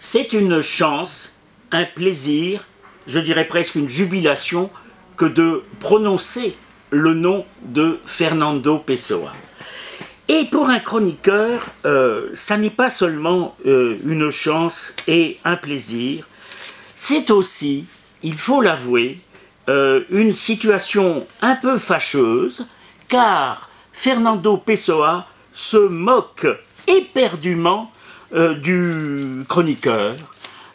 C'est une chance, un plaisir, je dirais presque une jubilation, que de prononcer le nom de Fernando Pessoa. Et pour un chroniqueur, ça n'est pas seulement une chance et un plaisir, c'est aussi, il faut l'avouer, une situation un peu fâcheuse, car Fernando Pessoa se moque éperdument du chroniqueur,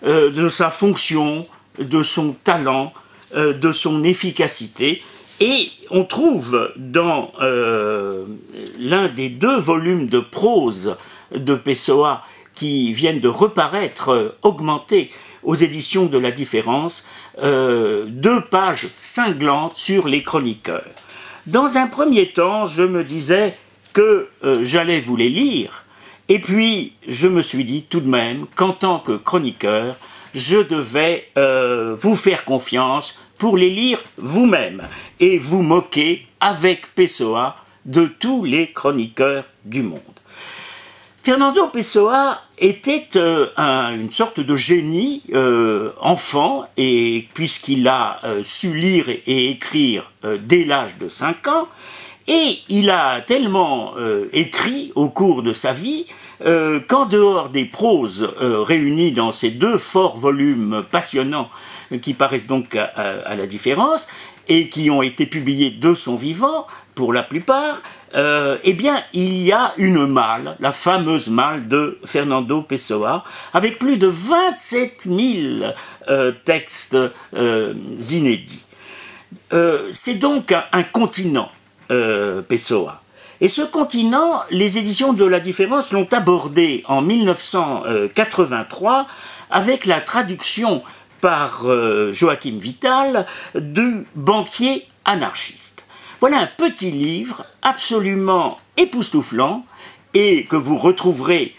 de sa fonction, de son talent, de son efficacité. Et on trouve dans l'un des 2 volumes de prose de Pessoa qui viennent de reparaître, augmentés aux éditions de La Différence, 2 pages cinglantes sur les chroniqueurs. Dans un premier temps, je me disais que j'allais vous les lire, et puis je me suis dit tout de même qu'en tant que chroniqueur, je devais vous faire confiance pour les lire vous-même et vous moquer avec Pessoa de tous les chroniqueurs du monde. Fernando Pessoa était une sorte de génie enfant, et puisqu'il a su lire et écrire dès l'âge de 5 ans, et il a tellement écrit au cours de sa vie qu'en dehors des proses réunies dans ces 2 forts volumes passionnants qui paraissent donc à La Différence et qui ont été publiés de son vivant pour la plupart, eh bien, il y a une malle, la fameuse malle de Fernando Pessoa, avec plus de 27 000 textes inédits. C'est donc un continent, Pessoa. Et ce continent, les éditions de La Différence l'ont abordé en 1983 avec la traduction par Joachim Vital du Banquier anarchiste. Voilà un petit livre absolument époustouflant et que vous retrouverez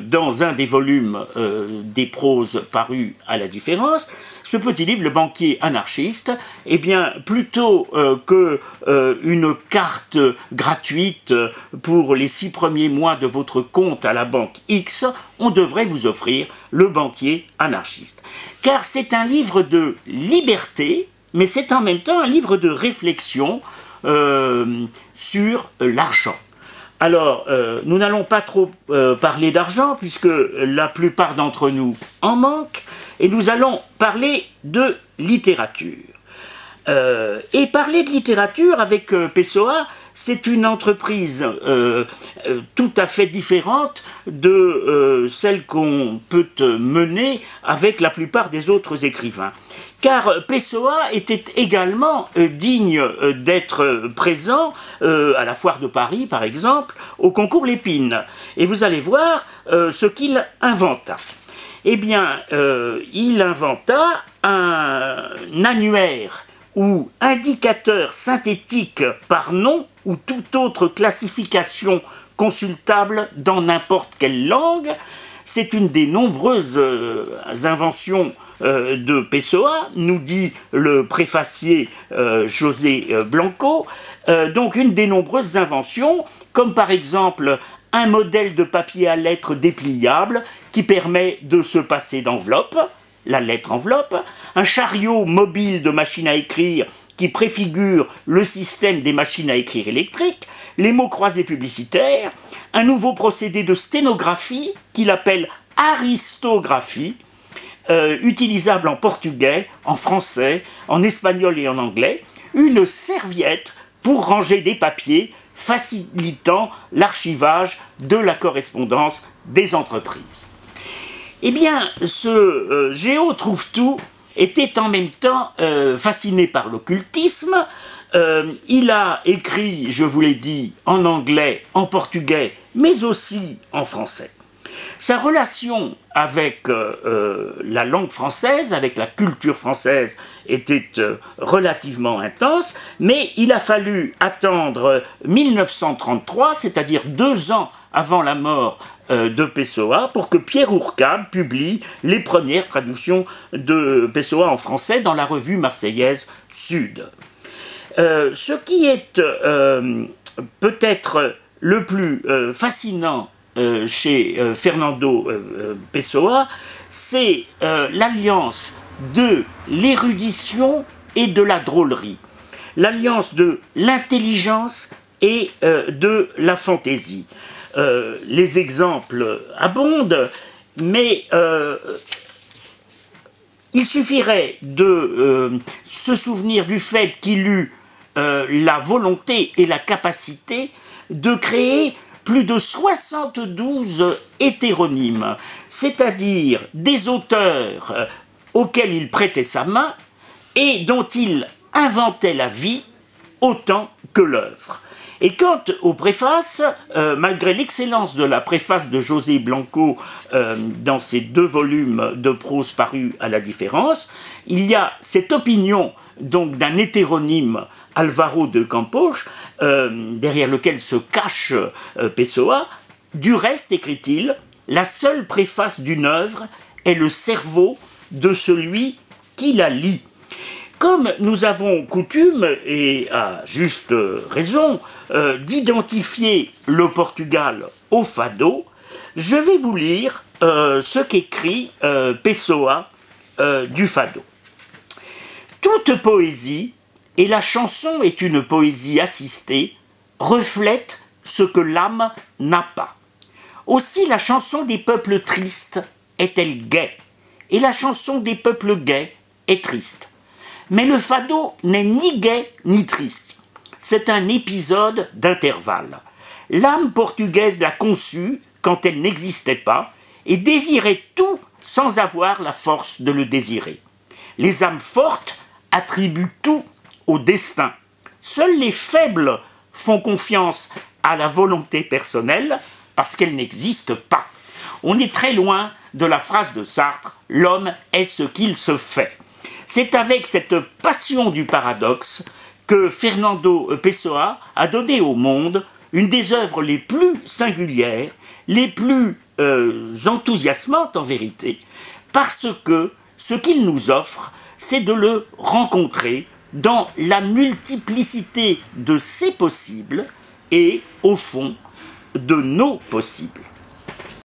dans un des volumes des proses parus à La Différence. Ce petit livre, Le Banquier anarchiste, eh bien, plutôt qu'une carte gratuite pour les 6 premiers mois de votre compte à la banque X, on devrait vous offrir Le Banquier anarchiste. Car c'est un livre de liberté, mais c'est en même temps un livre de réflexion sur l'argent. Alors, nous n'allons pas trop parler d'argent, puisque la plupart d'entre nous en manquent, et nous allons parler de littérature. Et parler de littérature avec Pessoa, c'est une entreprise tout à fait différente de celle qu'on peut mener avec la plupart des autres écrivains. Car Pessoa était également digne d'être présent à la Foire de Paris, par exemple, au concours Lépine. Et vous allez voir ce qu'il inventa. Eh bien, il inventa un annuaire ou indicateur synthétique par nom ou toute autre classification consultable dans n'importe quelle langue. C'est une des nombreuses inventions de Pessoa, nous dit le préfacier José Blanco, donc une des nombreuses inventions, comme par exemple un modèle de papier à lettres dépliable qui permet de se passer d'enveloppe, la lettre enveloppe, un chariot mobile de machine à écrire qui préfigure le système des machines à écrire électriques, les mots croisés publicitaires, un nouveau procédé de sténographie qu'il appelle aristographie, utilisable en portugais, en français, en espagnol et en anglais, une serviette pour ranger des papiers facilitant l'archivage de la correspondance des entreprises. Eh bien, ce Géo trouve-tout était en même temps fasciné par l'occultisme. Il a écrit, je vous l'ai dit, en anglais, en portugais, mais aussi en français. Sa relation avec la langue française, avec la culture française, était relativement intense, mais il a fallu attendre 1933, c'est-à-dire 2 ans avant la mort de Pessoa, pour que Pierre Ourcade publie les premières traductions de Pessoa en français dans la revue marseillaise Sud. Ce qui est peut-être le plus fascinant chez Fernando Pessoa, c'est l'alliance de l'érudition et de la drôlerie, l'alliance de l'intelligence et de la fantaisie. Les exemples abondent, mais il suffirait de se souvenir du fait qu'il eut la volonté et la capacité de créer plus de 72 hétéronymes, c'est-à-dire des auteurs auxquels il prêtait sa main et dont il inventait la vie autant que l'œuvre. Et quant aux préfaces, malgré l'excellence de la préface de José Blanco dans ses 2 volumes de prose parus à la différence, il y a cette opinion donc d'un hétéronyme Alvaro de Campos, derrière lequel se cache Pessoa. Du reste, écrit-il, la seule préface d'une œuvre est le cerveau de celui qui la lit. Comme nous avons coutume, et à juste raison, d'identifier le Portugal au fado, je vais vous lire ce qu'écrit Pessoa du fado. Toute poésie, et la chanson est une poésie assistée, reflète ce que l'âme n'a pas. Aussi la chanson des peuples tristes est-elle gaie, et la chanson des peuples gais est triste. Mais le fado n'est ni gai ni triste. C'est un épisode d'intervalle. L'âme portugaise l'a conçu quand elle n'existait pas et désirait tout sans avoir la force de le désirer. Les âmes fortes attribuent tout au destin. Seuls les faibles font confiance à la volonté personnelle parce qu'elle n'existe pas. On est très loin de la phrase de Sartre « L'homme est ce qu'il se fait ». C'est avec cette passion du paradoxe que Fernando Pessoa a donné au monde une des œuvres les plus singulières, les plus enthousiasmantes en vérité, parce que ce qu'il nous offre, c'est de le rencontrer dans la multiplicité de ses possibles et, au fond, de nos possibles.